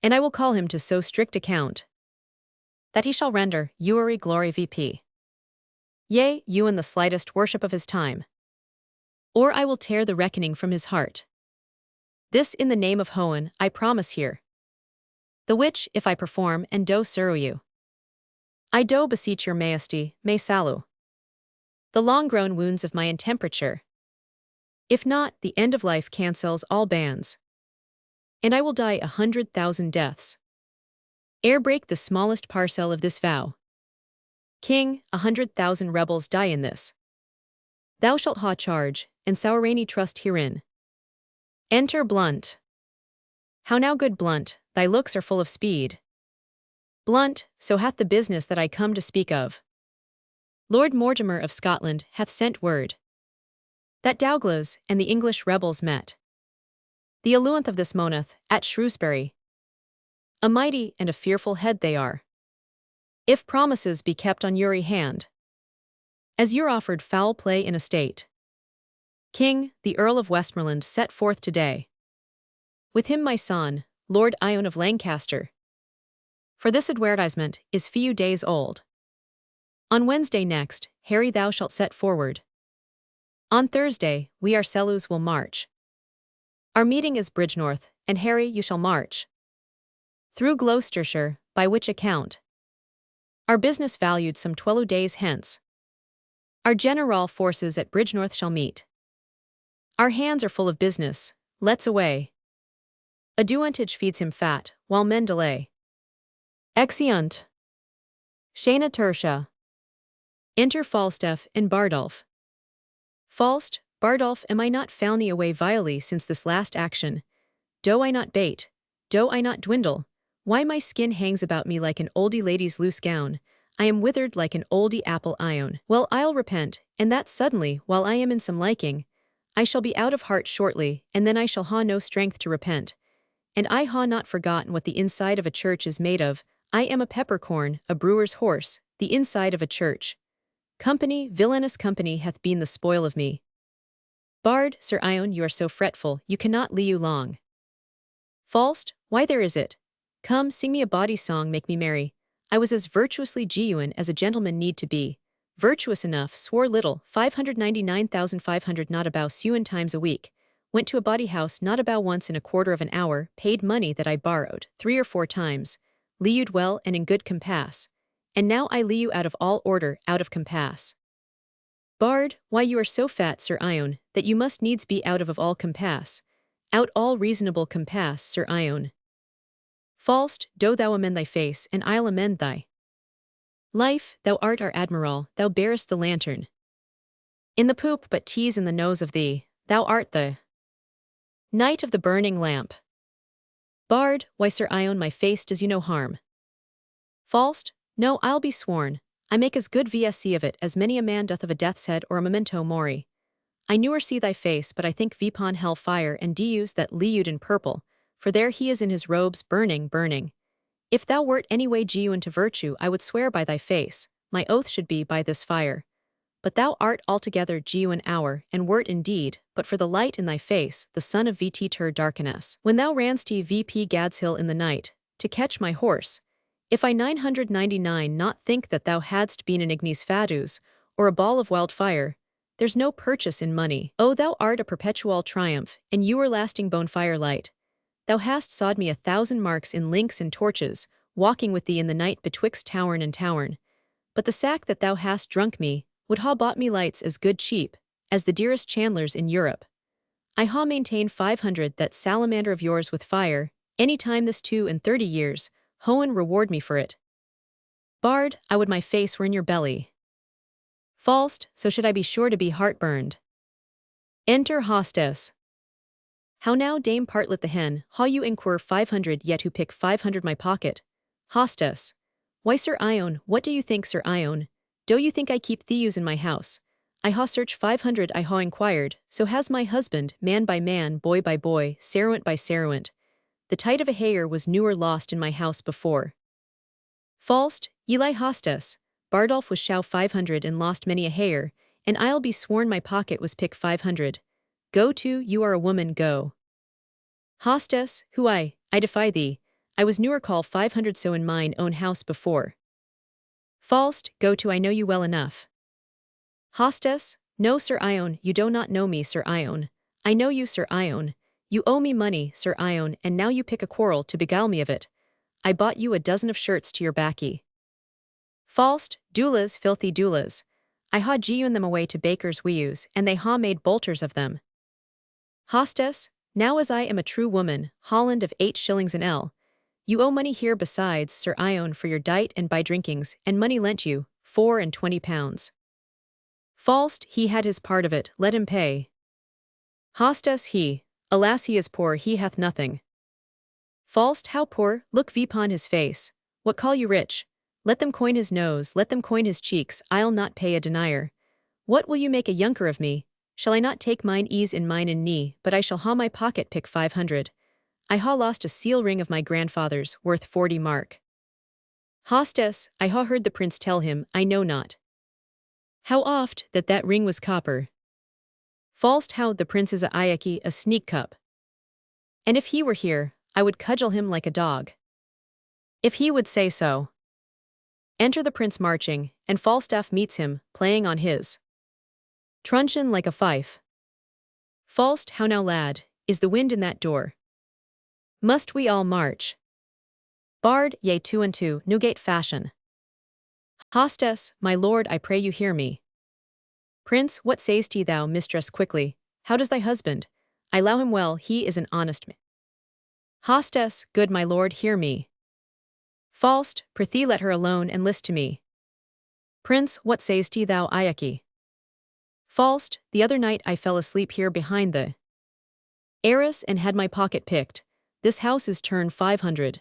And I will call him to so strict account, that he shall render youery glory VP. Yea, you in the slightest worship of his time. Or I will tear the reckoning from his heart. This in the name of Hohen I promise here. The which, if I perform and do serve you, I do beseech your majesty, may salue the long-grown wounds of my intemperature. If not, the end of life cancels all bands, and I will die 100,000 deaths, ere break the smallest parcel of this vow. King, 100,000 rebels die in this. Thou shalt ha charge, and sovereignty trust herein. Enter Blunt. How now, good Blunt, thy looks are full of speed. Blunt, so hath the business that I come to speak of. Lord Mortimer of Scotland hath sent word that Douglas and the English rebels met the 11th of this month at Shrewsbury. A mighty and a fearful head they are, if promises be kept on your hand, as you're offered foul play in a state. King, the Earl of Westmoreland set forth today, with him my son, Lord Ione of Lancaster. For this advertisement is few days old. On Wednesday next, Harry, thou shalt set forward. On Thursday, we ourselves will march. Our meeting is Bridgenorth, and Harry, you shall march through Gloucestershire, by which account our business valued some 12 days hence. Our general forces at Bridgenorth shall meet. Our hands are full of business, let's away. Advantage feeds him fat, while men delay. Exeunt. Shana Tertia. Enter Falstaff and Bardolph. Falst, Bardolph, am I not found away vilely since this last action? Do I not bate? Do I not dwindle? Why my skin hangs about me like an oldie lady's loose gown? I am withered like an oldie apple Ione. Well, I'll repent, and that suddenly, while I am in some liking. I shall be out of heart shortly, and then I shall ha no strength to repent. And I ha not forgotten what the inside of a church is made of. I am a peppercorn, a brewer's horse, the inside of a church. Company, villainous company hath been the spoil of me. Bard, Sir Ione, you are so fretful, you cannot lie you long. Falst, why there is it. Come, sing me a bawdy song, make me merry. I was as virtuously genuine as a gentleman need to be. Virtuous enough, swore little, 599,500 not about 7 times a week. Went to a bawdy house not about once in a quarter of an hour, paid money that I borrowed 3 or 4 times. Liued well and in good compass. And now I lie you out of all order, out of compass. Bard, why you are so fat, Sir Ione, that you must needs be out of all compass. Out all reasonable compass, Sir Ione. Falst, do thou amend thy face, and I'll amend thy life. Thou art our admiral, thou bearest the lantern in the poop, but tease in the nose of thee, thou art the knight of the burning lamp. Bard, why, Sir Ione, my face does you no harm. Falst, no, I'll be sworn, I make as good VSC of it as many a man doth of a death's head or a memento mori. I newer see thy face, but I think vipon hell fire and deus that liued in purple, for there he is in his robes burning, burning. If thou wert any way genuine to virtue, I would swear by thy face, my oath should be by this fire. But thou art altogether genuine hour, and wert indeed, but for the light in thy face, the sun of VT ter darkness. When thou ranst VP Gad's Hill in the night, to catch my horse, if I 999 not think that thou hadst been an ignis fatuus, or a ball of wildfire, there's no purchase in money. Oh, thou art a perpetual triumph, and you are lasting bonfire light. Thou hast sawed me 1,000 marks in links and torches, walking with thee in the night betwixt towern and towern. But the sack that thou hast drunk me, would ha bought me lights as good cheap, as the dearest chandlers in Europe. I ha maintain 500 that salamander of yours with fire, any time this 32 years, Hohen reward me for it. Bard, I would my face were in your belly. Falst, so should I be sure to be heartburned. Enter hostess. How now, Dame Partlet the hen, ha you inquire 500 yet who pick 500 my pocket? Hostess. Why, Sir Ione, what do you think, Sir Ione? Do you think I keep thieves in my house? I ha search 500, I ha inquired, so has my husband, man by man, boy by boy, servant by servant. The tite of a hayer was newer lost in my house before. Falst, ye lie hostess. Bardolph was show 500 and lost many a hayer, and I'll be sworn my pocket was pick 500. Go to, you are a woman, go. Hostess, who I defy thee. I was newer call 500 so in mine own house before. Falst, go to I know you well enough. Hostess, no Sir Ione, you do not know me Sir Ione. I know you Sir Ione. You owe me money Sir Ione and now you pick a quarrel to beguile me of it. I bought you a dozen of shirts to your baccy. Falst, doulas filthy doulas. I ha given them away to bakers' weus and they ha made bolters of them. Hostess, now as I am a true woman, Holland of 8 shillings an ell. You owe money here besides Sir Ione for your diet and by drinkings and money lent you, £4.20. Falst, he had his part of it, let him pay. Hostess he, alas he is poor he hath nothing. Falst, how poor, look vipon his face, what call you rich? Let them coin his nose, let them coin his cheeks, I'll not pay a denier. What will you make a yunker of me? Shall I not take mine ease in mine and knee, but I shall ha my pocket pick 500. I ha lost a seal ring of my grandfather's, worth 40 mark. Hostess, I ha heard the prince tell him, I know not. How oft that ring was copper. Falst, how the prince is a Iaki, a sneak cup. And if he were here, I would cudgel him like a dog. If he would say so. Enter the prince marching, and Falstaff meets him, playing on his truncheon like a fife. Falst, how now lad, is the wind in that door? Must we all march? Bard, yea 2 and 2, Newgate fashion. Hostess, my lord I pray you hear me. Prince, what say'st thou mistress quickly, how does thy husband? I allow him well, he is an honest man. Hostess, good my lord hear me. Falst, prithee let her alone and list to me. Prince, what say'st thou Iaki? Falst, the other night I fell asleep here behind the arras and had my pocket picked. This house is turned 500.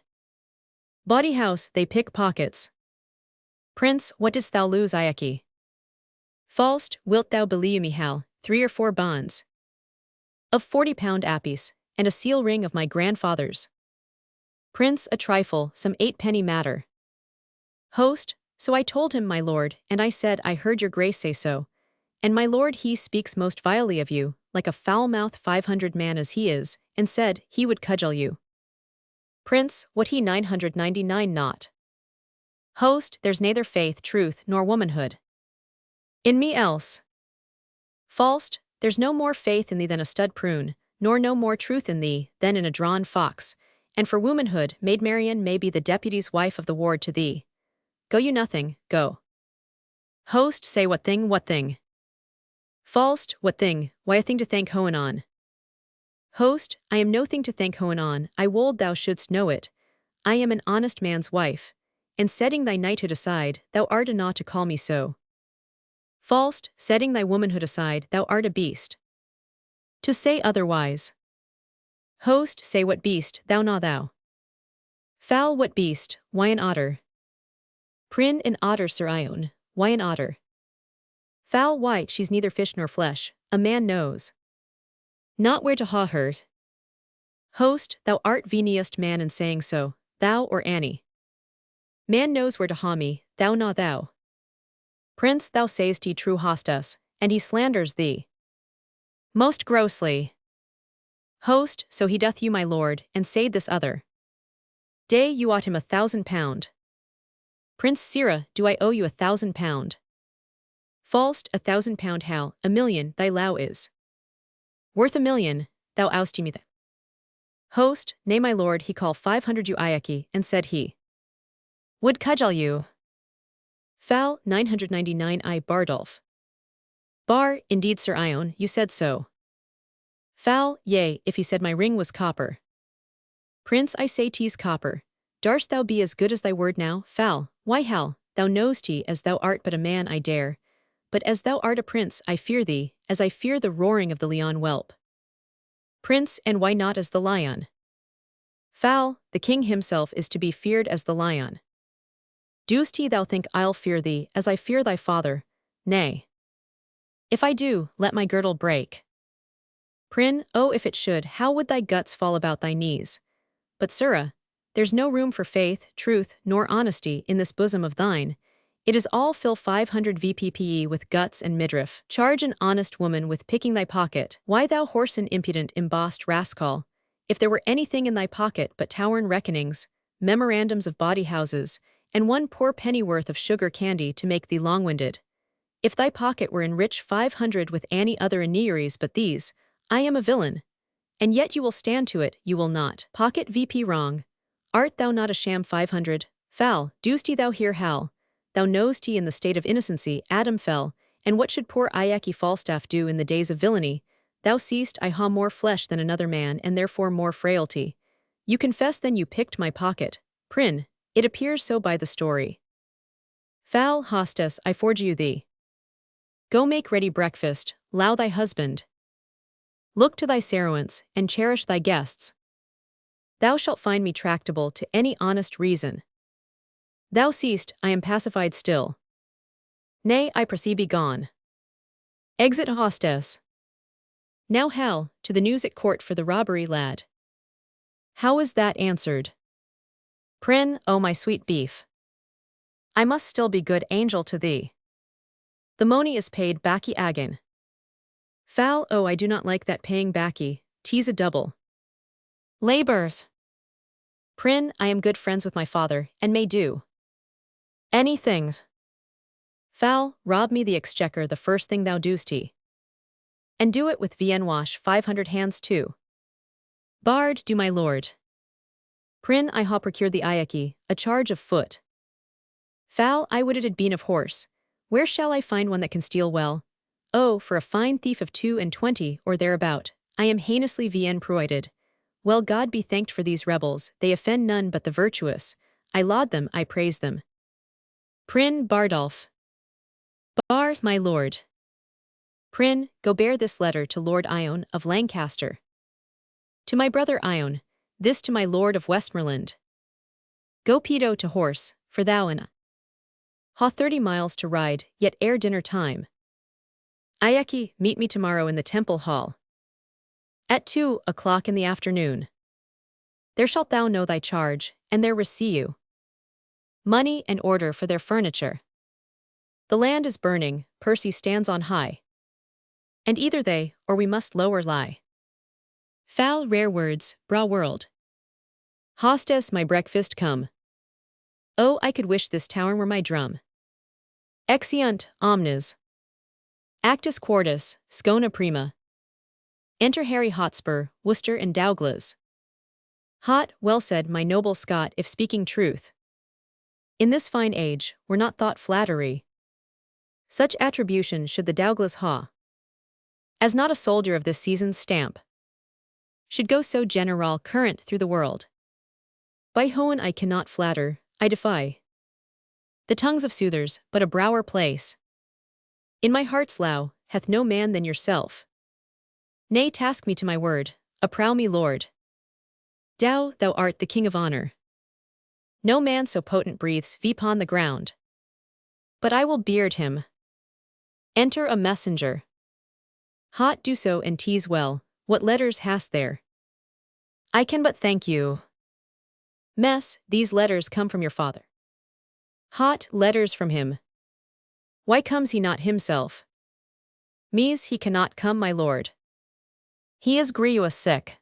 Bawdy house, they pick pockets. Prince, what didst thou lose Iaki? Falst, wilt thou believe me Hal, 3 or 4 bonds of 40-pound appice, and a seal ring of my grandfather's. Prince, a trifle, some 8 penny matter. Host, so I told him my lord, and I said I heard your grace say so. And my lord he speaks most vilely of you, like a foul-mouthed 500 man as he is, and said he would cudgel you. Prince, what he 999 not. Host, there's neither faith, truth, nor womanhood in me else. Falst, there's no more faith in thee than a stud prune, nor no more truth in thee than in a drawn fox, and for womanhood Maid Marian may be the deputy's wife of the ward to thee. Go you nothing, go. Host, say what thing, what thing? Falst, what thing, why a thing to thank Hohen on. Host, I am no thing to thank Hohen on, I wold thou shouldst know it. I am an honest man's wife, and setting thy knighthood aside, thou art a not to call me so. Falst, setting thy womanhood aside, thou art a beast. To say otherwise. Host, say what beast, thou na thou. Fowl, what beast, why an otter? Prin, an otter Sir Ione, why an otter? Fowl, why she's neither fish nor flesh, a man knows not where to haw hers. Host, thou art veniest man in saying so, thou or Annie. Man knows where to haw me, thou na thou. Prince, thou say'st he true hostess, and he slanders thee most grossly. Host, so he doth you my lord, and say this other day you ought him £1,000. Prince, sirrah, do I owe you £1,000? Falst, £1,000 Hal, 1,000,000 thy low is. Worth 1,000,000, thou ousty me that. Host, nay my lord he call 500 you Iaki, and said he would cudgel you. Fal, 999 I Bardolph. Bar, indeed Sir Ione, you said so. Fal, yea, if he said my ring was copper. Prince, I say te's copper. Darst thou be as good as thy word now, Fal? Why Hal, thou knowst he as thou art but a man I dare. But as thou art a prince, I fear thee, as I fear the roaring of the leon whelp. Prince, and why not as the lion? Fal, the king himself is to be feared as the lion. Dost thou think I'll fear thee, as I fear thy father? Nay. If I do, let my girdle break. Prin, oh if it should, how would thy guts fall about thy knees? But sirrah, there's no room for faith, truth, nor honesty in this bosom of thine. It is all fill 500 vppe with guts and midriff. Charge an honest woman with picking thy pocket. Why thou whoreson impudent embossed rascal? If there were anything in thy pocket but towern reckonings, memorandums of bawdy houses, and one poor pennyworth of sugar candy to make thee long-winded. If thy pocket were enriched 500 with any other iniuries but these, I am a villain. And yet you will stand to it, you will not. Pocket VP wrong. Art thou not a sham 500? Foul, do'st thou hear Hal? Thou know'st he in the state of innocency Adam fell, and what should poor Iacke Falstaff do in the days of villainy? Thou seest I ha more flesh than another man and therefore more frailty. You confess then you picked my pocket. Prin, it appears so by the story. Foul hostess, I forge you thee. Go make ready breakfast, low thy husband. Look to thy servants, and cherish thy guests. Thou shalt find me tractable to any honest reason. Thou seest, I am pacified still. Nay, I proceed be gone. Exit hostess. Now Hal, to the news at court for the robbery lad. How is that answered? Prin, oh my sweet beef. I must still be good angel to thee. The money is paid baccy again. Foul, oh I do not like that paying baccy, 'tis a double. Labours. Prin, I am good friends with my father, and may do any things. Foul, rob me the exchequer the first thing thou doest he. And do it with Vienwash 500 hands too. Bard, do my lord. Prin, I ha procured the Iacke, a charge of foot. Foul, I would it had been of horse. Where shall I find one that can steal well? Oh, for a fine thief of 22 or thereabout, I am heinously vien pruited. Well, God be thanked for these rebels, they offend none but the virtuous. I laud them, I praise them. Prin, Bardolph. Bars, my lord. Prin, go bear this letter to Lord Ione of Lancaster. To my brother Ione, this to my lord of Westmoreland. Go pedo to horse, for thou and ha 30 miles to ride, yet ere dinner time. Iacke, meet me tomorrow in the Temple Hall. At 2 o'clock in the afternoon. There shalt thou know thy charge, and there receive you money and order for their furniture. The land is burning, Percy stands on high. And either they, or we must lower lie. Foul rare words, bra world. Hostess, my breakfast come. Oh, I could wish this tower were my drum. Exeunt, omnes. Actus quartus, scona prima. Enter Harry Hotspur, Worcester and Douglas. Hot, well said, my noble Scot, if speaking truth. In this fine age, were not thought flattery. Such attribution should the Douglas ha. As not a soldier of this season's stamp should go so general current through the world. By Hohen I cannot flatter, I defy the tongues of soothers, but a brower place. In my heart's low, hath no man than yourself. Nay, task me to my word, approw me lord. Thou art the king of honor. No man so potent breathes vpon the ground. But I will beard him. Enter a messenger. Hot, do so and tease well, what letters hast there? I can but thank you. Mess, these letters come from your father. Hot, letters from him. Why comes he not himself? Mees, he cannot come, my lord. He is grievous sick.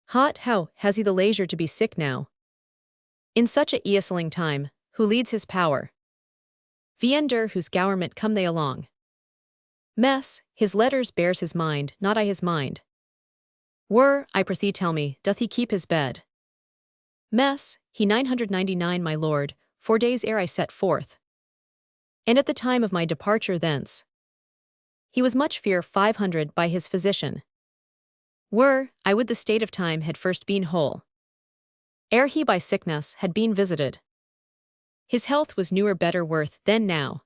Hot, how, has he the leisure to be sick now? In such a easling time, who leads his power? Viender whose government come they along. Mess, his letters bears his mind, not I his mind. Were, I proceed tell me, doth he keep his bed? Mess, he 999 my lord, 4 days ere I set forth. And at the time of my departure thence. He was much fear 500 by his physician. Were, I would the state of time had first been whole. Ere he by sickness had been visited. His health was newer better worth than now.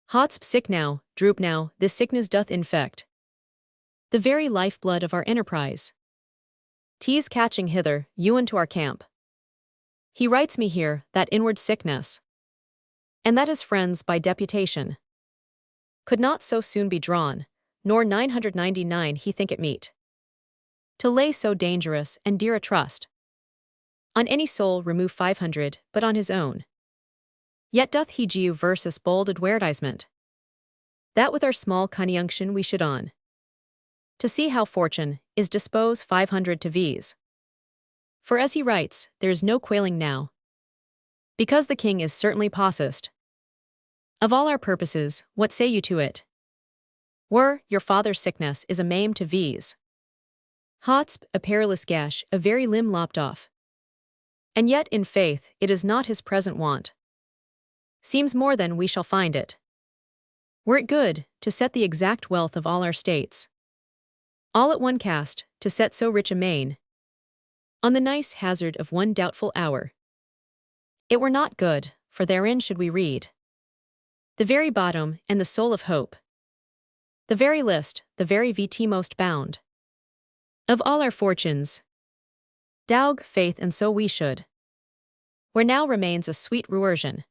Hot's sick now, droop now, this sickness doth infect the very lifeblood of our enterprise. 'Tis catching hither, you unto our camp. He writes me here, that inward sickness, and that his friends by deputation could not so soon be drawn, nor 999 he think it meet to lay so dangerous and dear a trust on any soul remove 500, but on his own. Yet doth he give versus bold advertisement, that with our small conjunction we should on to see how fortune is dispose 500 to v's. For as he writes, there is no quailing now. Because the king is certainly possessed. Of all our purposes, what say you to it? Were your father's sickness is a maim to v's. Hotspur, a perilous gash, a very limb lopped off. And yet, in faith, it is not his present want. Seems more than we shall find it. Were it good, to set the exact wealth of all our states. All at one cast, to set so rich a main. On the nice hazard of one doubtful hour. It were not good, for therein should we read the very bottom and the soul of hope. The very list, the very VT most bound. Of all our fortunes. Daug, faith, and so we should. Where now remains a sweet reversion.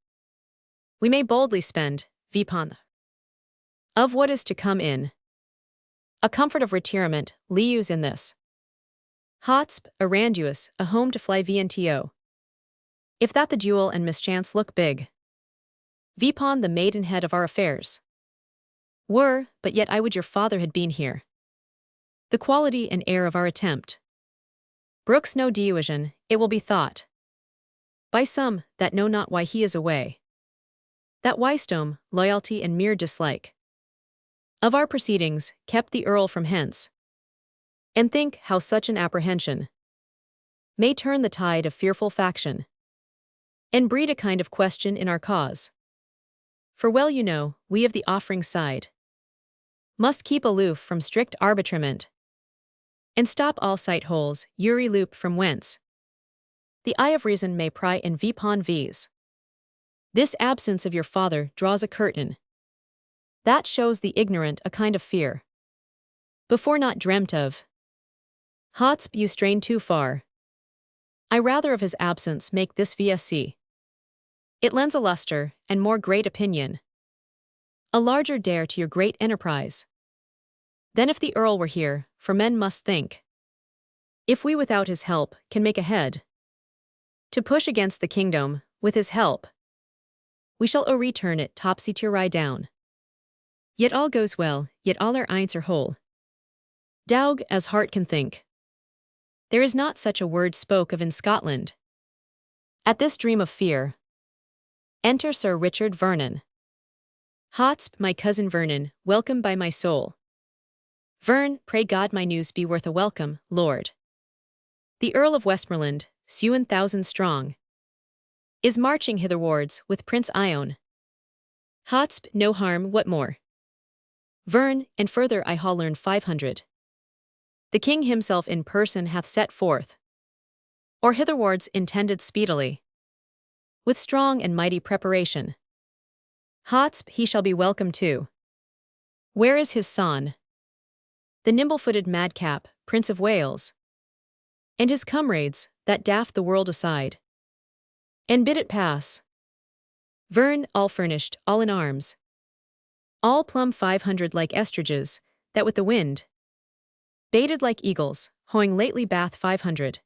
We may boldly spend, vipon. Of what is to come in. A comfort of retirement, lius in this. Hotspur, a randuous, a home to fly vnto. If that the jewel and mischance look big. Vipon the maidenhead of our affairs. Were, but yet I would your father had been here. The quality and air of our attempt. Brooks no delusion, it will be thought. By some, that know not why he is away. That wisdom, loyalty and mere dislike. Of our proceedings, kept the earl from hence. And think how such an apprehension may turn the tide of fearful faction. And breed a kind of question in our cause. For well you know, we of the offering side must keep aloof from strict arbitrament. And stop all sight holes, Uri loop from whence the eye of reason may pry in vipon v's. This absence of your father draws a curtain. That shows the ignorant a kind of fear. Before not dreamt of. Hotspur, you strain too far. I rather of his absence make this VSC. It lends a luster, and more great opinion. A larger dare to your great enterprise. Than if the earl were here, for men must think. If we without his help can make a head. To push against the kingdom, with his help. We shall return it topsy-turvy down. Yet all goes well, yet all our eints are whole. Daug, as heart can think. There is not such a word spoke of in Scotland. At this dream of fear. Enter Sir Richard Vernon. Hotspur, my cousin Vernon, welcome by my soul. Vern, pray God my news be worth a welcome, Lord. The Earl of Westmoreland, 7,000 strong, is marching hitherwards with Prince Ione. Hotspur, no harm, what more? Vern, and further I ha learned 500. The king himself in person hath set forth. Or hitherwards intended speedily. With strong and mighty preparation. Hotspur, he shall be welcome too. Where is his son? The nimble-footed madcap, Prince of Wales. And his comrades, that daft the world aside. And bid it pass. Vern, all furnished, all in arms. All plumb 500 like estridges, that with the wind. Baited like eagles, hoeing lately bath 500.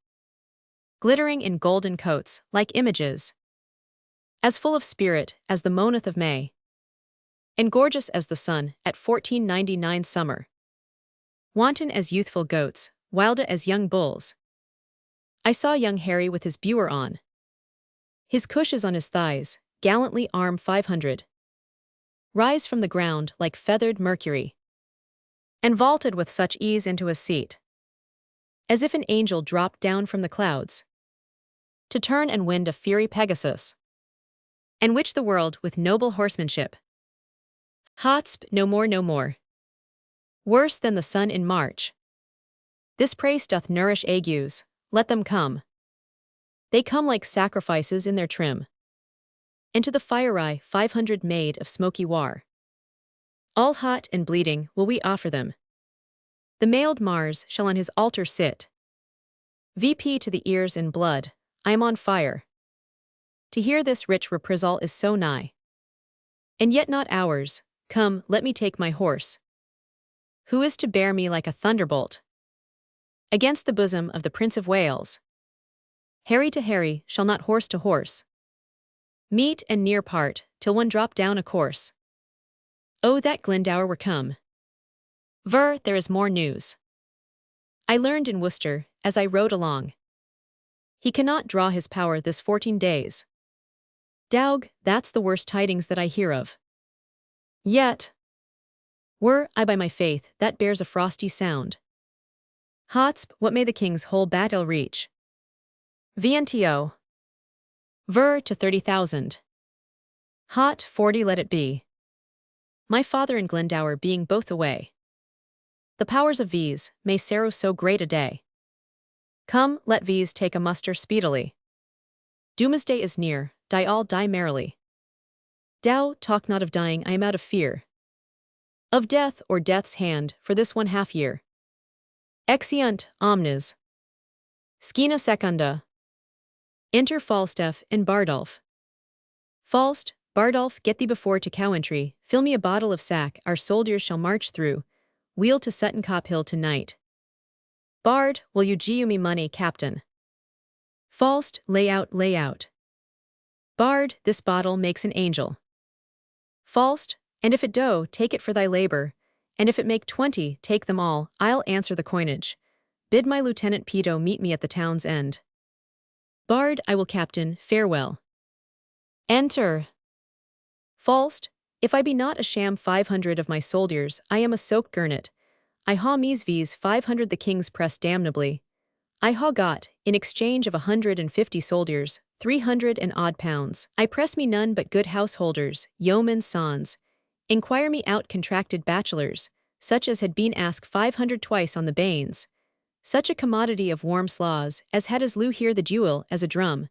Glittering in golden coats, like images. As full of spirit as the moneth of May. And gorgeous as the sun at 1499 summer. Wanton as youthful goats, wilder as young bulls. I saw young Harry with his buer on. His cushions on his thighs, gallantly arm 500. Rise from the ground like feathered Mercury. And vaulted with such ease into his seat. As if an angel dropped down from the clouds. To turn and wind a fiery Pegasus. And witch the world with noble horsemanship. Hotspur, no more, no more. Worse than the sun in March. This praise doth nourish agues, let them come. They come like sacrifices in their trim. Into the fiery 500 made of smoky war. All hot and bleeding will we offer them. The mailed Mars shall on his altar sit. VP to the ears in blood, I am on fire. To hear this rich reprisal is so nigh. And yet not ours, come, let me take my horse. Who is to bear me like a thunderbolt? Against the bosom of the Prince of Wales. Harry to Harry shall not horse to horse. Meet and near part, till one drop down a course. Oh, that Glendower were come. There is more news. I learned in Worcester, as I rode along. He cannot draw his power this 14 days. Daug, that's the worst tidings that I hear of. Yet, were I by my faith, that bears a frosty sound. Hotspur, what may the king's whole battle reach? VNTO. Ver to 30,000. Hot 40 let it be. My father and Glendower being both away. The powers of V's may sorrow so great a day. Come, let V's take a muster speedily. Doomsday is near, die all die merrily. Dow, talk not of dying, I am out of fear. Of death or death's hand, for this 1/2 year. Exeunt, omnes. Scena secunda. Enter Falstaff and Bardolph. Falst, Bardolph, get thee before to Coventry, fill me a bottle of sack, our soldiers shall march through, wheel to Sutton Cop Hill to-night. Bard, will you giu me money, captain? Falst, lay out, lay out. Bard, this bottle makes an angel. Falst, and if it do, take it for thy labor, and if it make 20, take them all, I'll answer the coinage. Bid my Lieutenant Peto meet me at the town's end. Bard, I will, captain, farewell. Enter. Falst, if I be not a sham 500 of my soldiers, I am a soaked gurnet. I ha mes V's 500 the king's press damnably. I ha got, in exchange of 150 soldiers, 300 and odd pounds. I press me none but good householders, yeomen sons. Inquire me out contracted bachelors, such as had been asked 500 twice on the banes. Such a commodity of warm slaws, as had as lieu hear the duel as a drum.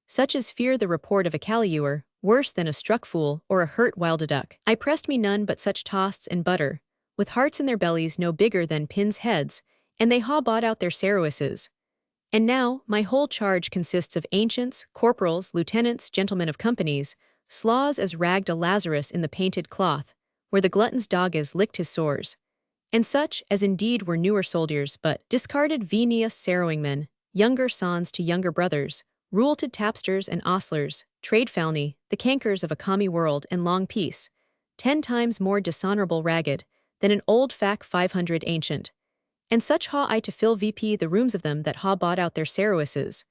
Such as fear the report of a calliewer, worse than a struck fool or a hurt wild duck. I pressed me none but such tosts and butter, with hearts in their bellies no bigger than pins' heads, and they ha bought out their sarowesses. And now, my whole charge consists of ancients, corporals, lieutenants, gentlemen of companies, slaws as ragged a Lazarus in the painted cloth, where the glutton's doggis licked his sores, and such as indeed were newer soldiers but discarded Venius sarrowing men, younger sons to younger brothers, rulted tapsters and ostlers, trade falney, the cankers of a commie world and long peace, 10 times more dishonorable ragged than an old fac 500 ancient. And such ha I to fill VP the rooms of them that ha bought out their sarowesses,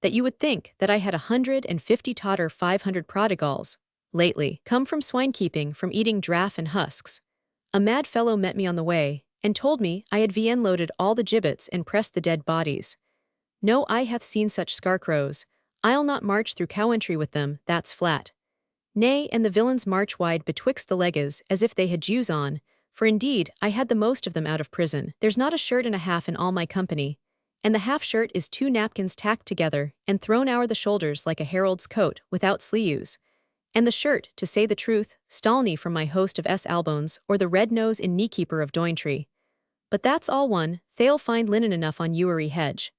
that you would think that I had 150 totter 500 prodigals, lately, come from swine-keeping, from eating draff and husks. A mad fellow met me on the way, and told me I had VN loaded all the gibbets and pressed the dead bodies. No eye hath seen such scarecrows, I'll not march through Coventry with them, that's flat. Nay, and the villains march wide betwixt the legs as if they had Jews on, for indeed I had the most of them out of prison. There's not a shirt and a half in all my company, and the half-shirt is 2 napkins tacked together and thrown o'er the shoulders like a herald's coat, without sleeves. And the shirt, to say the truth, Stalney from my host of S. Albones, or the red nose in kneekeeper of Dointree. But that's all one, they'll find linen enough on Ewery hedge.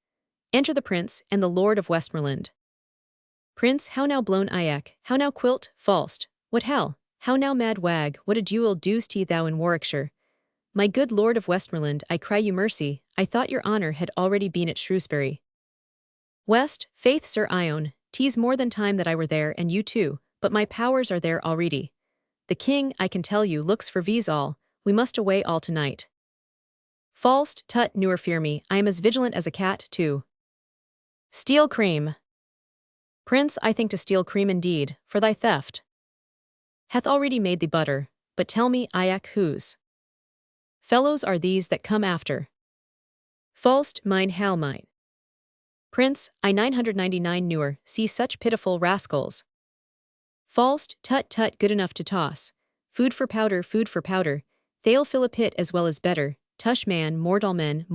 Enter the prince and the lord of Westmoreland. Prince, how now blown Iac, how now quilt, Falst, what hell, how now mad wag, what a duel doest thou in Warwickshire? My good lord of Westmoreland, I cry you mercy, I thought your honour had already been at Shrewsbury. West, faith Sir Ione, 'tis more than time that I were there and you too, but my powers are there already. The king, I can tell you, looks for V's all, we must away all tonight. Falst, tut, newer fear me, I am as vigilant as a cat, too. Steal cream. Prince, I think to steal cream indeed, for thy theft hath already made thee butter, but tell me, Iac, whose fellows are these that come after? Falst, mine hal mine. Prince, I 999 newer, see such pitiful rascals. Falst, tut tut, good enough to toss. Food for powder, they'll fill a pit as well as better, tush man, mortal men.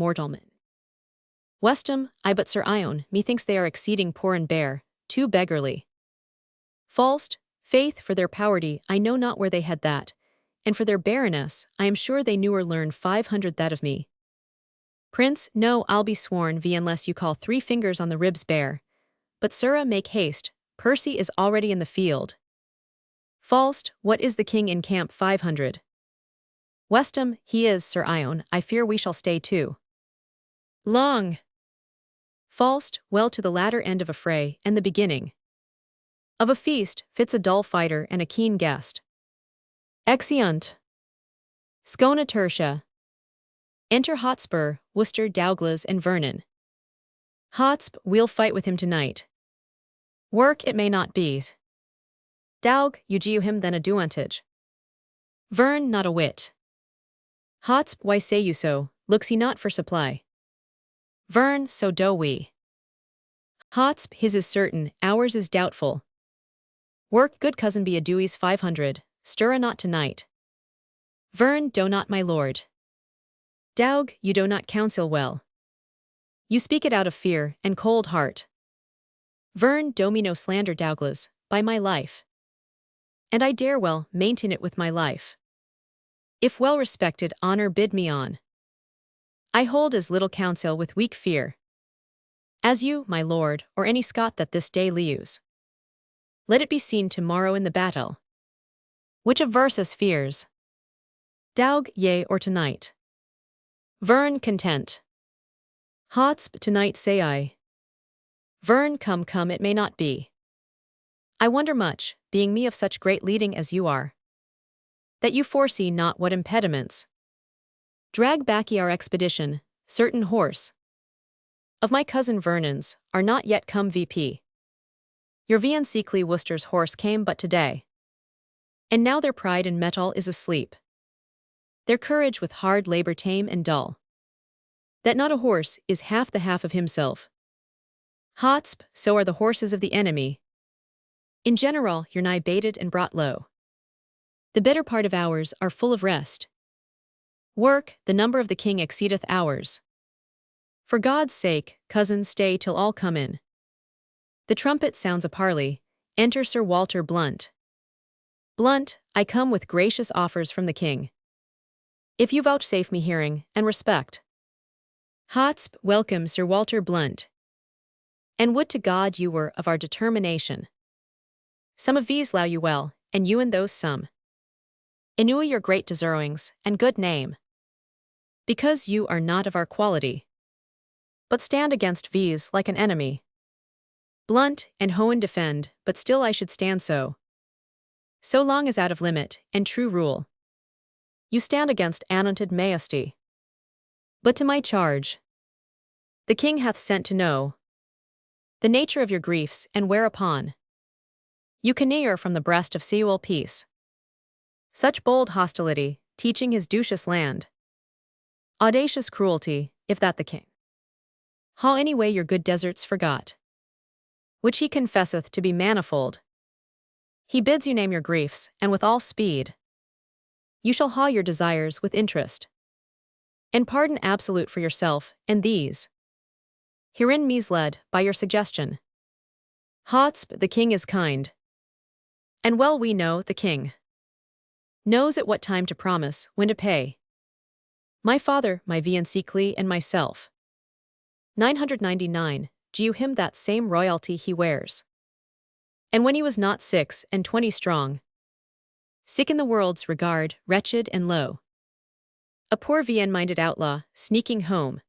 Westham, I but Sir Ione, methinks they are exceeding poor and bare, too beggarly. Falst, faith for their poverty, I know not where they had that, and for their barrenness, I am sure they newer learn 500 that of me. Prince, no, I'll be sworn v unless you call 3 fingers on the ribs bare. But sirrah, make haste, Percy is already in the field. Falst, what is the king in camp 500? Westham, he is, Sir Ione, I fear we shall stay too long. Falst, well, to the latter end of a fray, and the beginning of a feast, fits a dull fighter and a keen guest. Exeunt. Scona tertia. Enter Hotspur, Worcester, Douglas, and Vernon. Hotspur, we'll fight with him tonight. Work it may not be. Daug, you giu him then advantage. Vern, not a wit. Hotspur, why say you so, looks he not for supply? Vern, so do we. Hotspur, his is certain, ours is doubtful. Work, good cousin, be a Dewey's 500, stir not tonight. Vern, do not, my lord. Daug, you do not counsel well. You speak it out of fear and cold heart. Vern, do me no slander, Douglas, by my life. And I dare well maintain it with my life. If well respected honor bid me on. I hold as little counsel with weak fear. As you, my lord, or any Scot that this day lives. Let it be seen tomorrow in the battle. Which of versus fears? Daug, yea, or tonight? Vern, content. Hotspur, tonight say I. Vern, come, come, it may not be. I wonder much, being me of such great leading as you are, that you foresee not what impediments drag back ye our expedition. Certain horse of my cousin Vernon's are not yet come VP. Your Vian Worcester's horse came but today, and now their pride and mettle is asleep. Their courage with hard labor tame and dull, that not a horse is half the half of himself. Hotspur, so are the horses of the enemy. In general, you're nigh baited and brought low. The better part of hours are full of rest. Work, the number of the king exceedeth ours. For God's sake, cousin, stay till all come in. The trumpet sounds a parley. Enter Sir Walter Blunt. Blunt, I come with gracious offers from the king. If you vouchsafe me hearing and respect. Hotspur, welcome Sir Walter Blunt. And would to God you were of our determination. Some of these low you well, and you and those some. Ennui your great deservings and good name. Because you are not of our quality, but stand against these like an enemy. Blunt and Hohen defend, but still I should stand so. So long as out of limit and true rule. You stand against anointed majesty. But to my charge, the king hath sent to know the nature of your griefs and whereupon you can near from the breast of Sewell peace. Such bold hostility, teaching his ducious land. Audacious cruelty, if that the king ha any way your good deserts forgot, which he confesseth to be manifold. He bids you name your griefs, and with all speed you shall ha your desires with interest, and pardon absolute for yourself, and these herein me's led by your suggestion. Hotspur, the king is kind, and well we know the king knows at what time to promise, when to pay. My father, my Vian and myself. 999, giu him that same royalty he wears. And when he was not 26 strong, sick in the world's regard, wretched and low, a poor Vian-minded outlaw, sneaking home,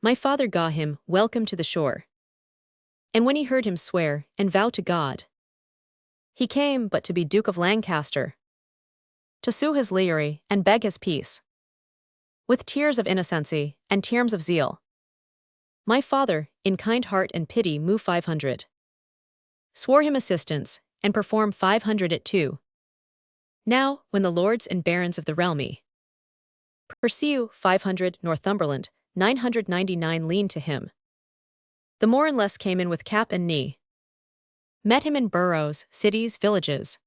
my father gaw him welcome to the shore. And when he heard him swear and vow to God, he came but to be Duke of Lancaster, to sue his leery and beg his peace, with tears of innocency and terms of zeal. My father, in kind heart and pity move 500, swore him assistance, and perform 500 at 2. Now, when the lords and barons of the realmy pursue 500 Northumberland, 999 lean to him. The more and less came in with cap and knee, met him in boroughs, cities, villages,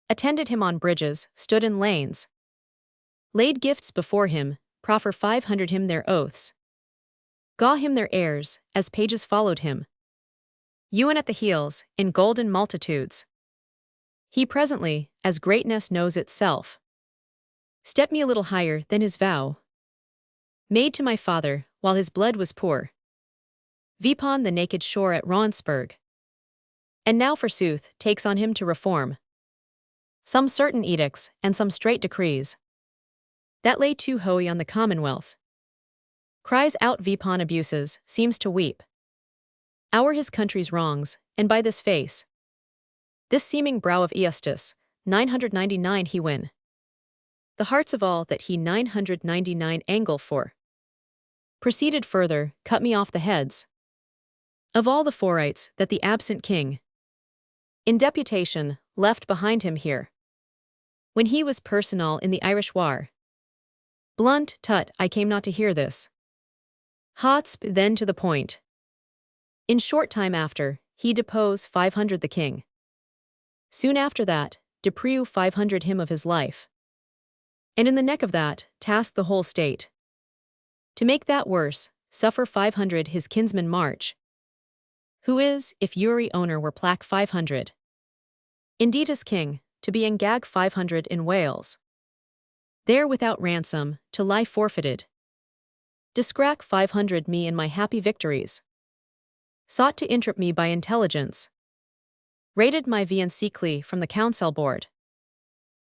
attended him on bridges, stood in lanes, laid gifts before him, proffer 500 him their oaths, gaw him their airs, as pages followed him. Ewan at the heels, in golden multitudes. He presently, as greatness knows itself, stepped me a little higher than his vow, made to my father, while his blood was poor, vipon the naked shore at Ronsburg, and now forsooth takes on him to reform some certain edicts and some straight decrees that lay too hoey on the commonwealth. Cries out vipon abuses, seems to weep our his country's wrongs, and by this face, this seeming brow of Eustis, 999 he win the hearts of all that he 999 angle for. proceeded further, cut me off the heads of all the forites that the absent king in deputation left behind him here, when he was personal in the Irish war. Blunt, tut, I came not to hear this. Hotspur then to the point. In short time after, he deposed 500 the king. Soon after that, deprive 500 him of his life. And in the neck of that, tasked the whole state. To make that worse, suffer 500 his kinsman march. Who is, if Uri owner were plaque 500. Indeed as king, to be engag 500 in Wales. There without ransom, to lie forfeited. Discrack 500 me in my happy victories. Sought to interrupt me by intelligence. Rated my viancicly from the council board.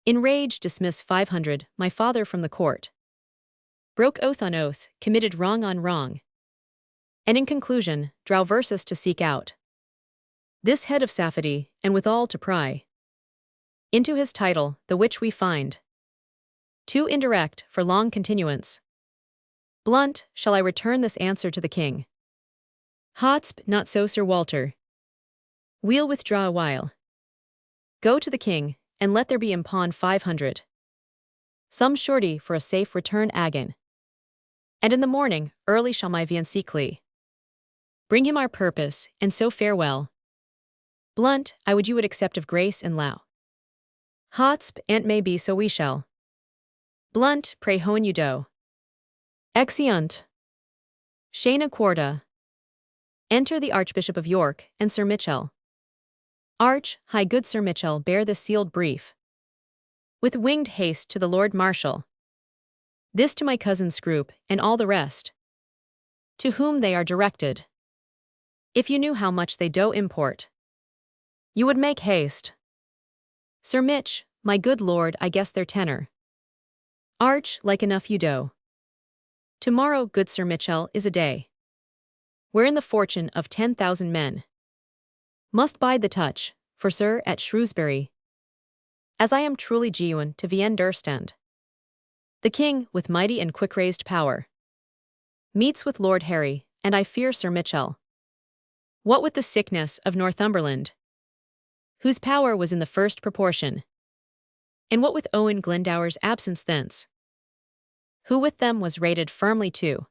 In rage dismiss 500 my father from the court. Broke oath on oath, committed wrong on wrong. And in conclusion, draw verses to seek out this head of Safety, and withal to pry into his title, the which we find too indirect for long continuance. Blunt, shall I return this answer to the king? Hotspur, not so, Sir Walter. We'll withdraw a while. Go to the king, and let there be upon 500. Some surety for a safe return again. And in the morning, early shall my viancicly bring him our purpose, and so farewell. Blunt, I would you would accept of grace and low. Hotspur, and may be so we shall. Blunt, pray hoen you do. Exeunt. Shana quarta. Enter the Archbishop of York, and Sir Mitchell. Arch, high good Sir Mitchell, bear this sealed brief. With winged haste to the Lord Marshal. This to my cousin Scroop, and all the rest. To whom they are directed. If you knew how much they do import, you would make haste. Sir Mitch, my good lord, I guess their tenor. Arch, like enough you do. Tomorrow, good Sir Mitchell, is a day wherein the fortune of 10,000 men must bide the touch, for Sir, at Shrewsbury, as I am truly genuine to Vienne Durstand. The king, with mighty and quick-raised power, meets with Lord Harry, and I fear Sir Mitchell. What with the sickness of Northumberland, whose power was in the first proportion, and what with Owen Glendower's absence thence, who with them was rated firmly too,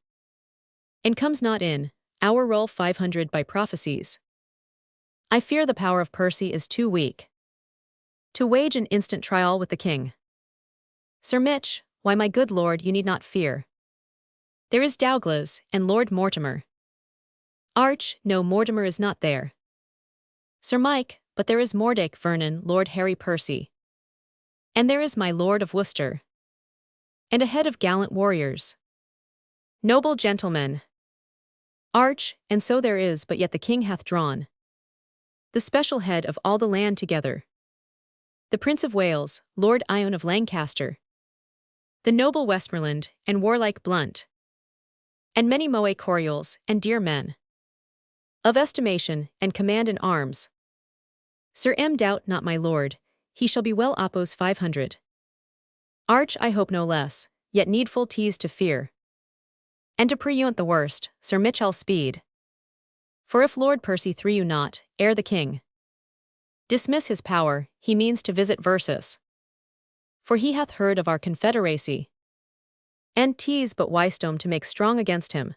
and comes not in, our roll 500 by prophecies. I fear the power of Percy is too weak to wage an instant trial with the king. Sir Mitch, why my good lord you need not fear. There is Douglas, and Lord Mortimer. Arch, no Mortimer is not there. Sir Mike, but there is Mordick Vernon, Lord Harry Percy. And there is my Lord of Worcester. And a head of gallant warriors. Noble gentlemen. Arch, and so there is, but yet the king hath drawn the special head of all the land together. The Prince of Wales, Lord Ion of Lancaster. The noble Westmoreland, and warlike Blunt. And many moe coriols, and dear men of estimation, and command in arms. Sir M. doubt not my lord, he shall be well oppose 500. Arch, I hope no less, yet needful tease to fear. And to preempt the worst, Sir Mitchell speed. For if Lord Percy threw you not, ere the king dismiss his power, he means to visit Versus. For he hath heard of our confederacy, and tease but wisdom to make strong against him.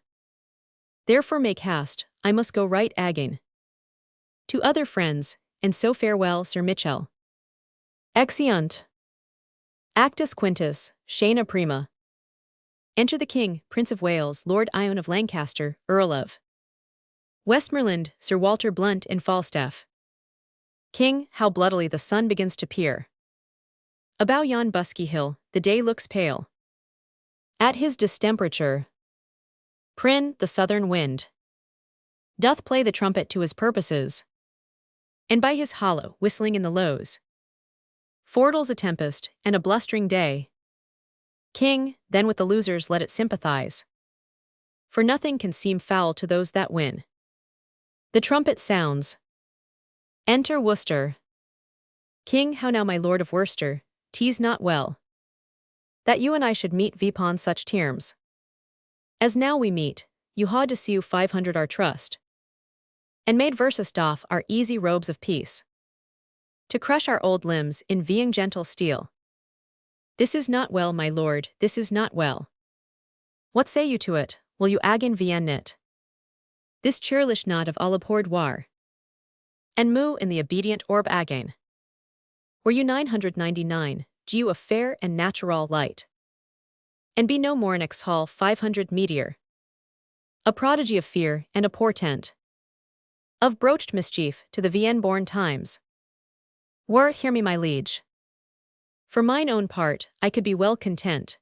Therefore make haste, I must go right again to other friends, and so farewell Sir Mitchell. Exeunt. Actus Quintus, Scena Prima. Enter the king, Prince of Wales, Lord Ion of Lancaster, Earl of Westmoreland, Sir Walter Blunt and Falstaff. King, how bloodily the sun begins to peer about yon busky hill, the day looks pale. At his distemperature, Prin, the southern wind, doth play the trumpet to his purposes, and by his hollow, whistling in the lows, foredles a tempest and a blustering day. King, then with the losers let it sympathize, for nothing can seem foul to those that win. The trumpet sounds. Enter Worcester. King, how now my lord of Worcester, tease not well that you and I should meet upon such terms. As now we meet, you ha to see 500 our trust, and made versus doff our easy robes of peace, to crush our old limbs in being gentle steel. This is not well, my lord, this is not well. What say you to it? Will you again vien it? This churlish nod of all abhorred war, and moo in the obedient orb again. Were you 999, you of fair and natural light, and be no more an exhal 500 meteor, a prodigy of fear and a portent of broached mischief to the Vienne-born times. Worth, hear me, my liege. For mine own part, I could be well content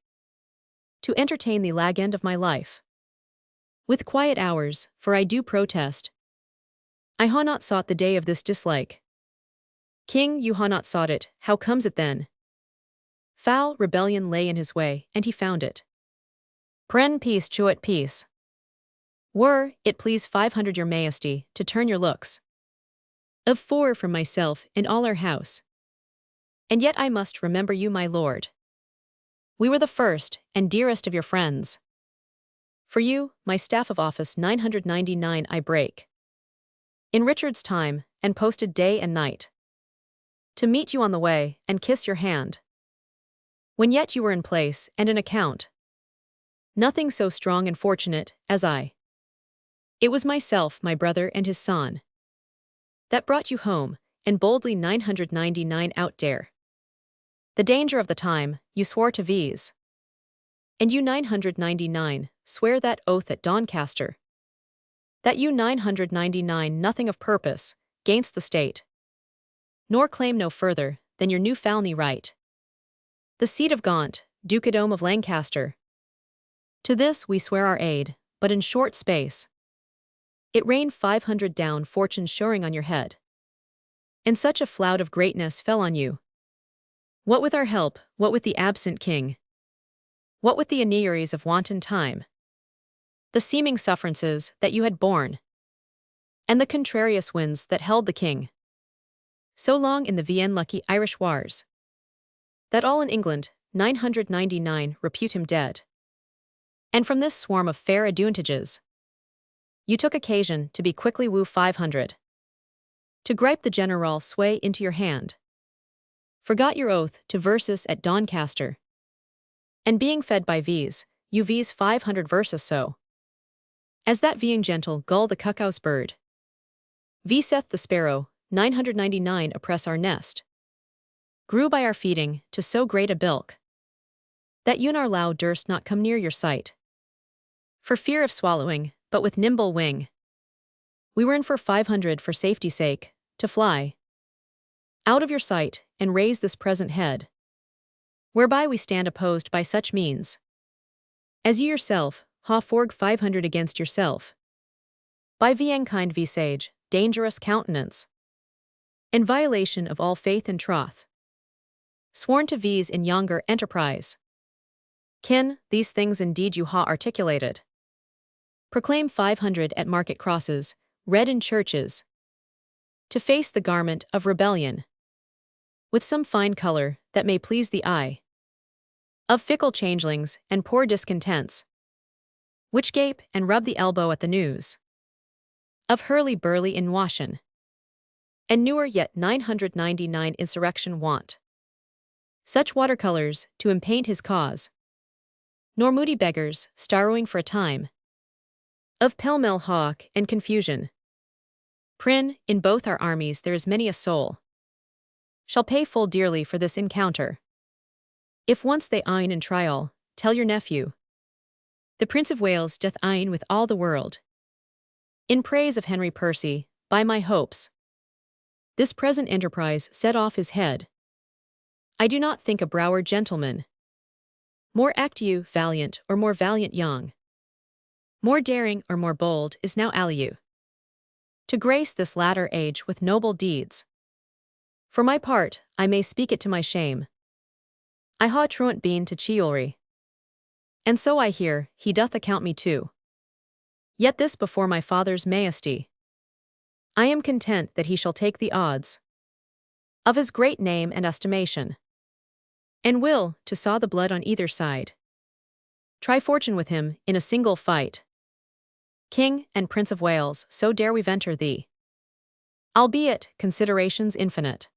to entertain the lag end of my life with quiet hours, for I do protest I ha not sought the day of this dislike. King, you ha not sought it, how comes it then? Foul rebellion lay in his way, and he found it. Pren peace choet peace. Were, it please 500 your majesty, to turn your looks of 4 from myself and all our house. And yet I must remember you, my lord. We were the first and dearest of your friends. For you, my staff of office 999 I break in Richard's time, and posted day and night to meet you on the way, and kiss your hand, when yet you were in place and an account. Nothing so strong and fortunate as I. It was myself, my brother and his son, that brought you home, and boldly 999 out dare the danger of the time, you swore to vise. And you 999, swear that oath at Doncaster, that you 999 nothing of purpose, gainst the state, nor claim no further than your new Falney right, the seat of Gaunt, dukedom of Lancaster. To this we swear our aid, but in short space it rained 500 down fortune shoring on your head, and such a flood of greatness fell on you. What with our help, what with the absent king, what with the iniquities of wanton time, the seeming sufferances that you had borne, and the contrarious winds that held the king so long in the Vienne lucky Irish wars, that all in England 999 repute him dead. And from this swarm of fair advantages, you took occasion to be quickly woo 500, to gripe the general sway into your hand, forgot your oath to versus at Doncaster, and being fed by v's, you v's 500 versus so, as that being gentle gull the cuckoo's bird, v-seth the sparrow, 999 oppress our nest, grew by our feeding to so great a bilk, that you nor loud durst not come near your sight, for fear of swallowing, but with nimble wing, we were in for 500 for safety's sake, to fly out of your sight, and raise this present head, whereby we stand opposed by such means, as you yourself ha forg 500 against yourself, by vien kind visage, dangerous countenance, in violation of all faith and troth, sworn to v's in younger enterprise. Kin, these things indeed you ha articulated. Proclaim 500 at market crosses, read in churches, to face the garment of rebellion, with some fine color that may please the eye of fickle changelings and poor discontents, which gape and rub the elbow at the news of hurly-burly in Washin, and newer yet 999 insurrection want such watercolors to impaint his cause, nor moody beggars, starrowing for a time of pell-mell hawk and confusion. Prin, in both our armies there is many a soul shall pay full dearly for this encounter. If once they eyen in trial, tell your nephew, the Prince of Wales doth eyen with all the world, in praise of Henry Percy, by my hopes, this present enterprise set off his head. I do not think a brower gentleman more active, valiant, or more valiant young, more daring or more bold is now aliu, to grace this latter age with noble deeds. For my part, I may speak it to my shame, I ha truant been to chivalry, and so I hear he doth account me too. Yet this before my father's majesty, I am content that he shall take the odds of his great name and estimation, and will, to saw the blood on either side, Try fortune with him in a single fight. King and Prince of Wales, so dare we venture thee. Albeit considerations infinite.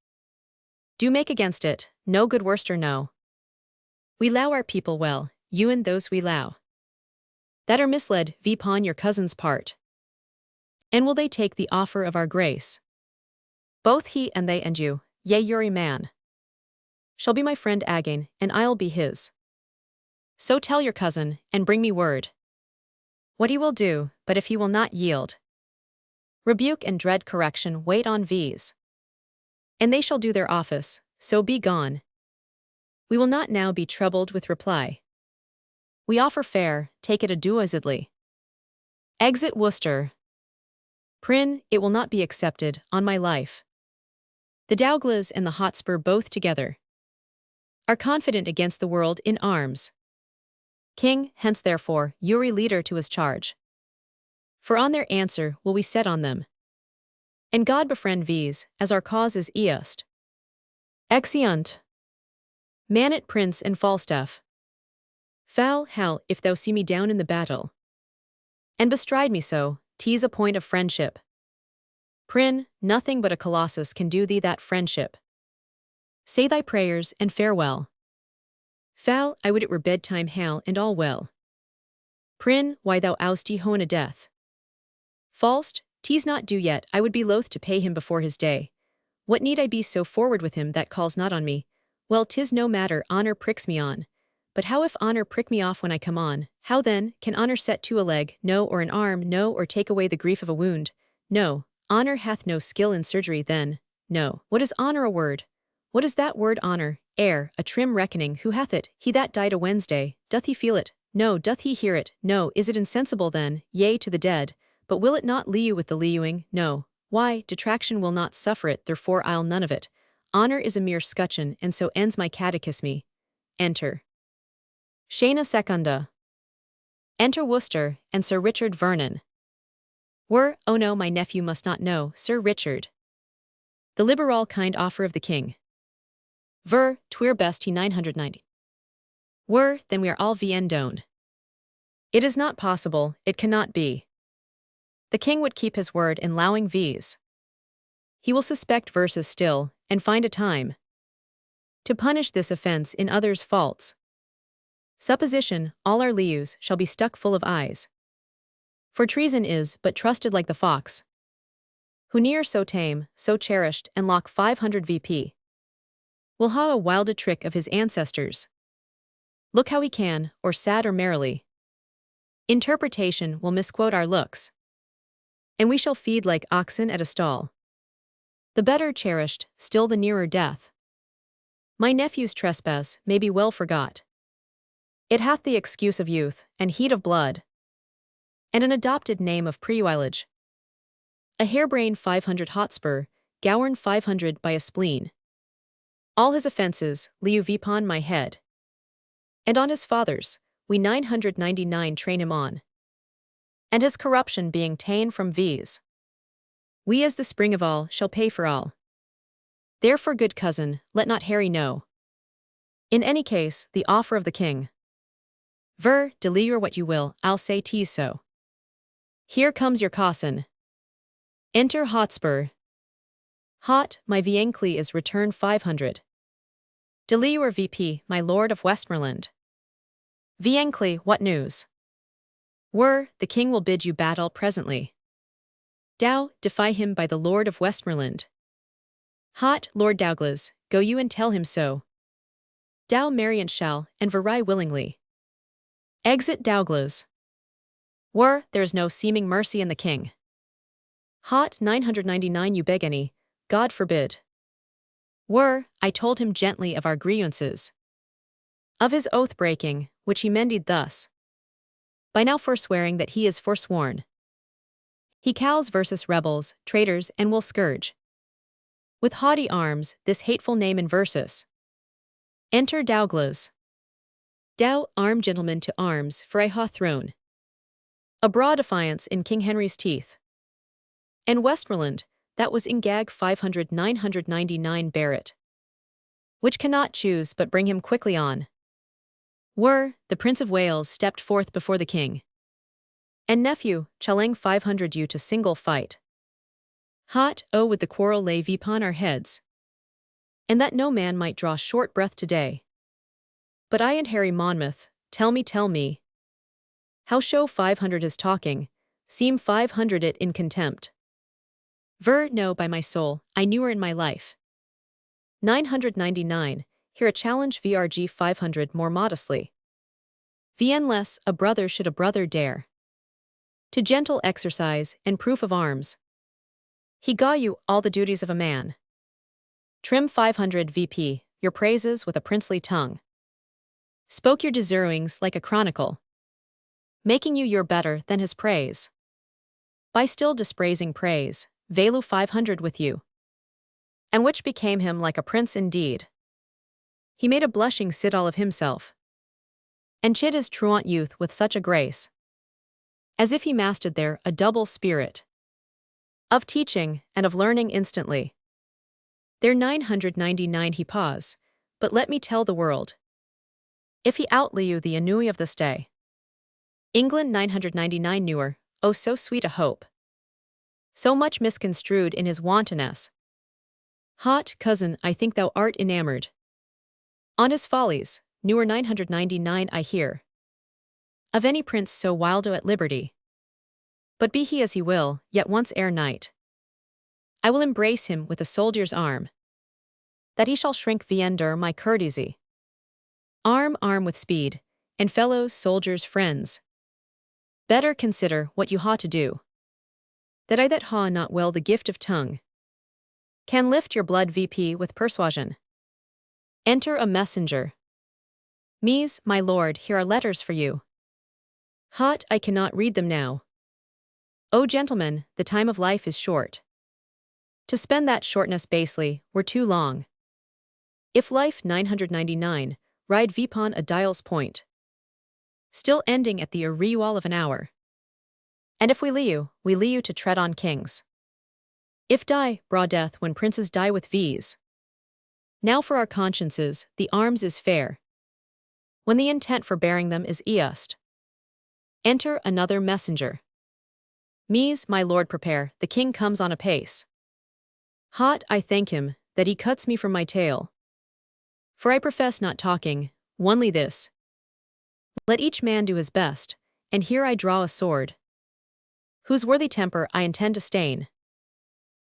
Do make against it, no good Worcester no. We low our people well, you and those we low. That are misled vpon your cousin's part. And will they take the offer of our grace? Both he and they and you, yea your man, shall be my friend again, and I'll be his. So tell your cousin, and bring me word what he will do, but if he will not yield, rebuke and dread correction wait on these. And they shall do their office, so be gone. We will not now be troubled with reply. We offer fair, take it advisedly. Exit Worcester. Prin, it will not be accepted, on my life. The Douglas and the Hotspur both together are confident against the world in arms. King, hence therefore, Uri leader to his charge. For on their answer will we set on them. And God befriend these, as our cause is east. Exeunt. Manet Prince and Falstaff. Foul hell, if thou see me down in the battle, and bestride me so, 'tis a point of friendship. Prin, nothing but a colossus can do thee that friendship. Say thy prayers and farewell. Foul, I would it were bedtime hale and all well. Prin, why thou ousty hone death. Falst, 'tis not due yet, I would be loath to pay him before his day. What need I be so forward with him that calls not on me? Well, 'tis no matter, honor pricks me on. But how if honor prick me off when I come on? How then, can honor set to a leg, no, or an arm, no, or take away the grief of a wound? No, honor hath no skill in surgery then, no. What is honor a word? What is that word honor? Air, a trim reckoning, who hath it? He that died a Wednesday, doth he feel it? No, doth he hear it? No, is it insensible then? Yea, to the dead, but will it not liu with the liuing? No. Why, detraction will not suffer it, therefore I'll none of it. Honor is a mere scutcheon, and so ends my catechisme. Enter. Scena secunda. Enter Worcester, and Sir Richard Vernon. Oh no, my nephew must not know, Sir Richard. The liberal kind offer of the king. Twere best he 990. Then we are all vendone. It is not possible, it cannot be. The king would keep his word in allowing these. He will suspect verses still, and find a time to punish this offense in others' faults. Supposition, all our lius shall be stuck full of eyes. For treason is but trusted like the fox, who near so tame, so cherished, and lock 500 VP. Will ha a wilde trick of his ancestors. Look how he can, or sad or merrily. Interpretation will misquote our looks. And we shall feed like oxen at a stall. The better cherished, still the nearer death. My nephew's trespass may be well forgot. It hath the excuse of youth, and heat of blood, and an adopted name of prehuilage. A harebrain 500 Hotspur, Gowern 500 by a spleen. All his offences, liu vipon my head. And on his father's, we 999 train him on. And his corruption being ta'en from these, we as the spring of all shall pay for all. Therefore, good cousin, let not Harry know. In any case, the offer of the king. Deliver what you will, I'll say 'tis so. Here comes your cousin. Enter Hotspur. Hot, my viencli is return 500. Deliver VP, my lord of Westmoreland. Viencli, what news? The king will bid you battle presently. Dow, defy him by the lord of Westmoreland. Hot, Lord Douglas, go you and tell him so. Dow Mariant shall, and vary willingly. Exit Douglas. There is no seeming mercy in the king. Hot 999 you beg any, God forbid. I told him gently of our grievances. Of his oath-breaking, which he mended thus. By now forswearing that he is forsworn. He cowls versus rebels, traitors, and will scourge. With haughty arms, this hateful name in versus. Enter Douglas. Dow, arm gentlemen to arms, for I ha thrown a broad defiance in King Henry's teeth. And Westmoreland, that was in gag 500 999 Barrett. Which cannot choose but bring him quickly on. The Prince of Wales stepped forth before the king. And nephew, challenge 500 you to single fight. With the quarrel lay upon our heads. And that no man might draw short breath today. But I and Harry Monmouth, tell me, how show 500 is talking, seem 500 it in contempt. No, by my soul, I knew her in my life. 999, here a challenge vrg 500 more modestly. Unless a brother should a brother dare. To gentle exercise and proof of arms. He gaw you all the duties of a man. Trim 500 VP, your praises with a princely tongue. Spoke your deservings like a chronicle. Making you your better than his praise. By still dispraising praise, value 500 with you. And which became him like a prince indeed. He made a blushing citadel of himself. And chid his truant youth with such a grace. As if he mastered there a double spirit. Of teaching and of learning instantly. There 999 he pause, but let me tell the world. If he outlive the ennui of this day. England 999 newer, oh so sweet a hope. So much misconstrued in his wantonness. Cousin, I think thou art enamored. On his follies, newer 999 I hear. Of any prince so wildo at liberty. But be he as he will, yet once ere night. I will embrace him with a soldier's arm. That he shall shrink under my courtesy. Arm with speed, and fellows, soldiers, friends. Better consider what you ha to do. That I that ha not well the gift of tongue. Can lift your blood VP with persuasion. Enter a messenger. Mies, my lord, here are letters for you. I cannot read them now. O gentlemen, the time of life is short. To spend that shortness basely were too long. If life 999, ride vipon a dial's point. Still ending at the rewall of an hour. And if we leave to tread on kings. If die, braw death when princes die with V's. Now for our consciences, the arms is fair. When the intent for bearing them is east. Enter another messenger. Mies, my lord, prepare, the king comes on apace. I thank him, that he cuts me from my tale. For I profess not talking, only this. Let each man do his best, and here I draw a sword. Whose worthy temper I intend to stain.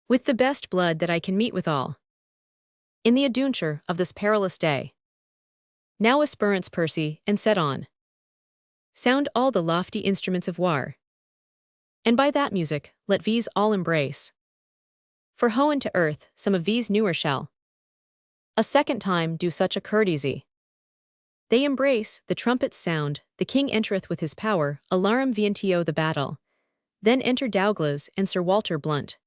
With the best blood that I can meet withal. In the adventure of this perilous day. Now aspirants Percy, and set on. Sound all the lofty instruments of war. And by that music, let these all embrace. For hoen to earth, some of these newer shall. A second time do such a courtesy. They embrace, the trumpets sound, the king entereth with his power, alarum vientio the battle. Then enter Douglas and Sir Walter Blunt.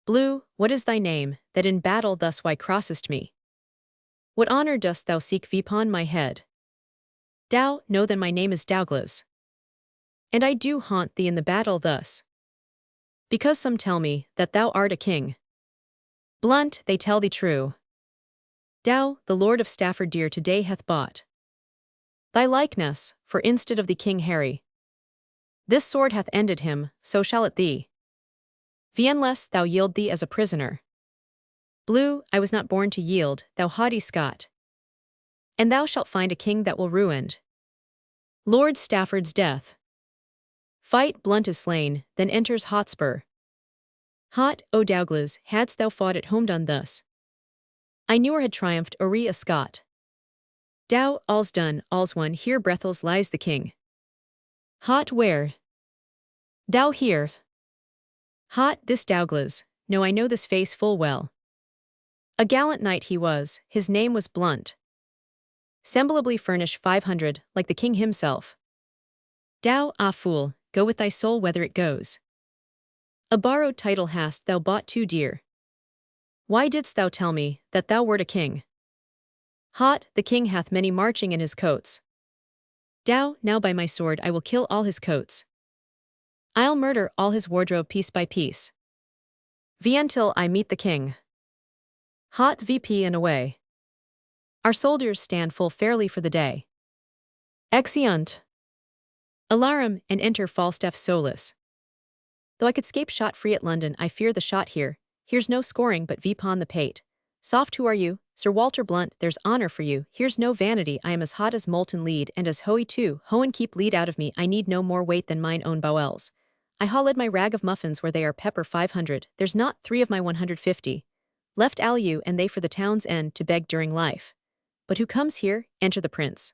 Blue, what is thy name, that in battle thus why crossest me? What honor dost thou seek vipon my head? Know then my name is Douglas. And I do haunt thee in the battle thus. Because some tell me that thou art a king. Blunt, they tell thee true. The Lord of Staffordshire today hath bought thy likeness, for instead of the King Harry. This sword hath ended him, so shall it thee. Unless thou yield thee as a prisoner. Blue, I was not born to yield, thou haughty Scot. And thou shalt find a king that will ruin Lord Stafford's death. Fight, Blunt is slain, then enters Hotspur. O Douglas, hadst thou fought at home done thus? I newer had triumphed o'er a Scot. All's done, all's won, here breathless lies the king. Where? Here. This Douglas, no I know this face full well. A gallant knight he was, his name was Blunt. Semblably furnished 500, like the king himself. Fool, go with thy soul whether it goes. A borrowed title hast thou bought too dear. Why didst thou tell me that thou wert a king? The king hath many marching in his coats. Now by my sword I will kill all his coats. I'll murder all his wardrobe piece by piece. Until I meet the king. VP and away. Our soldiers stand full fairly for the day. Exeunt. Alarum, and enter Falstaff solus. Though I could scape shot-free at London, I fear the shot here. Here's no scoring but vpon the pate. Soft, who are you? Sir Walter Blunt, there's honor for you. Here's no vanity, I am as hot as molten lead, and as hoey too. Ho and keep lead out of me, I need no more weight than mine own bowels. I hauled my rag of muffins where they are pepper 500, there's not 3 of my 150. Left aliu and they for the town's end to beg during life. But who comes here? Enter the prince.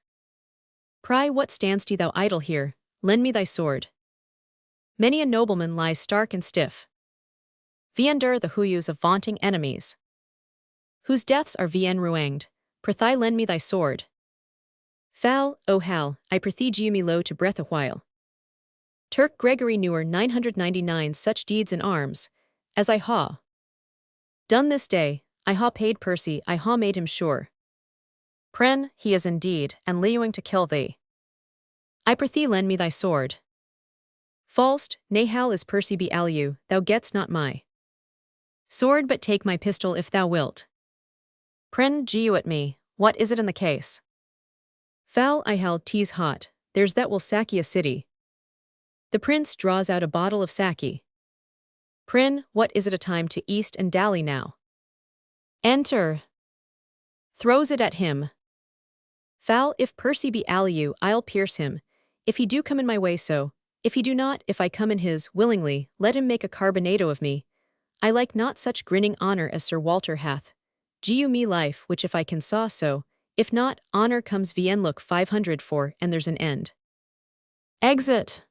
Pry, what stand'st thou idle here? Lend me thy sword. Many a nobleman lies stark and stiff. Viender the huyus of vaunting enemies, whose deaths are vien ruanged. Prithee lend me thy sword. Fal, O hal, I prithee giu me low to breath a while. Turk Gregory Newer 999 such deeds in arms, as I ha done this day, I ha paid Percy, I ha made him sure. Pren, he is indeed, and leoing to kill thee. I prithee lend me thy sword. Falst, nay hal is Percy be aliu, thou getst not my sword, but take my pistol if thou wilt. Pren giu at me, what is it in the case? Fal, I hal tease hot, there's that will saccy a city. The prince draws out a bottle of saccy. Prin, what is it a time to east and dally now? Enter. Throws it at him. Fal, if Percy be aliu, I'll pierce him. If he do come in my way so, if he do not, if I come in his, willingly, let him make a carbonado of me. I like not such grinning honor as Sir Walter hath. Giu me life, which if I can saw so, if not, honor comes vien look 500 for, and there's an end. Exit.